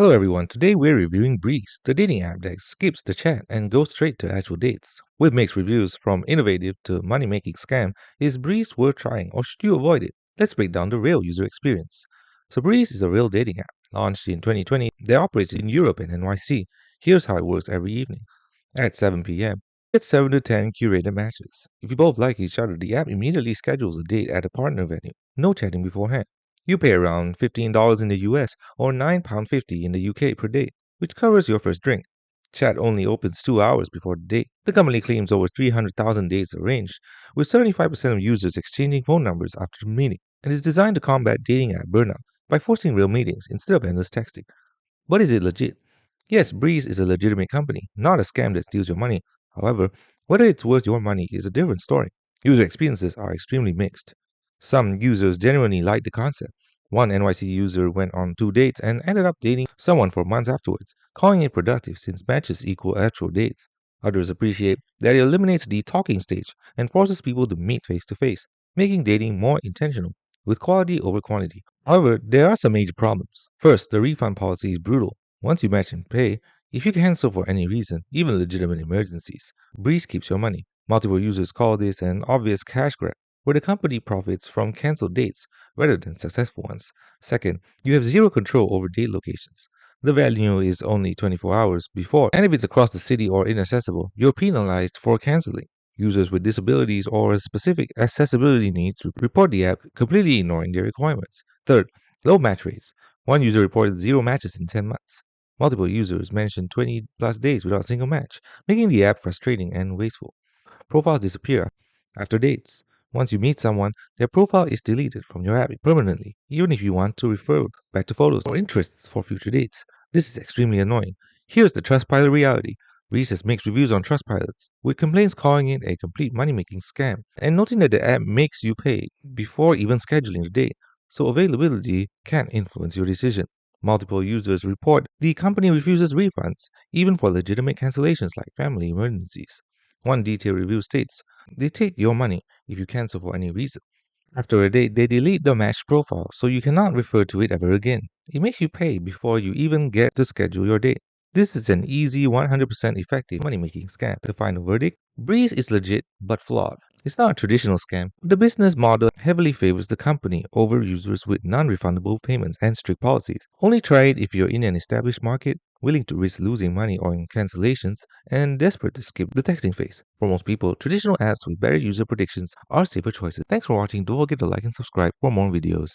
Hello everyone, today we're reviewing Breeze, the dating app that skips the chat and goes straight to actual dates. With mixed reviews from innovative to money-making scam, is Breeze worth trying or should you avoid it? Let's break down the real user experience. So Breeze is a real dating app, launched in 2020 that operates in Europe and NYC. Here's how it works every evening. At 7 p.m., get 7 to 10 curated matches. If you both like each other, the app immediately schedules a date at a partner venue. No chatting beforehand. You pay around $15 in the US or £9.50 in the UK per day, which covers your first drink. Chat only opens 2 hours before the date. The company claims over 300,000 dates arranged, with 75% of users exchanging phone numbers after the meeting, and is designed to combat dating app burnout by forcing real meetings instead of endless texting. But is it legit? Yes, Breeze is a legitimate company, not a scam that steals your money. However, whether it's worth your money is a different story. User experiences are extremely mixed. Some users genuinely like the concept. One NYC user went on 2 dates and ended up dating someone for months afterwards, calling it productive since matches equal actual dates. Others appreciate that it eliminates the talking stage and forces people to meet face to face, making dating more intentional, with quality over quantity. However, there are some major problems. First, the refund policy is brutal. Once you match and pay, if you cancel for any reason, even legitimate emergencies, Breeze keeps your money. Multiple users call this an obvious cash grab, where the company profits from canceled dates rather than successful ones. Second, you have zero control over date locations. The venue is only 24 hours before, and if it's across the city or inaccessible, you're penalized for canceling. Users with disabilities or specific accessibility needs report the app, completely ignoring their requirements. Third, low match rates. One user reported 0 matches in 10 months. Multiple users mentioned 20 plus days without a single match, making the app frustrating and wasteful. Profiles disappear after dates. Once you meet someone, their profile is deleted from your app permanently, even if you want to refer back to photos or interests for future dates. This is extremely annoying. Here's the Trustpilot reality. Reese has mixed reviews on Trustpilots, with complaints calling it a complete money-making scam, and noting that the app makes you pay before even scheduling the date, so availability can influence your decision. Multiple users report the company refuses refunds, even for legitimate cancellations like family emergencies. One detailed review states, they take your money if you cancel for any reason. After a date, they delete the matched profile so you cannot refer to it ever again. It makes you pay before you even get to schedule your date. This is an easy 100% effective money-making scam. The final verdict, Breeze is legit but flawed. It's not a traditional scam. The business model heavily favors the company over users with non-refundable payments and strict policies. Only try it if you're in an established market, willing to risk losing money on cancellations, and desperate to skip the texting phase. For most people, traditional apps with better user predictions are safer choices. Thanks for watching. Don't forget to like and subscribe for more videos.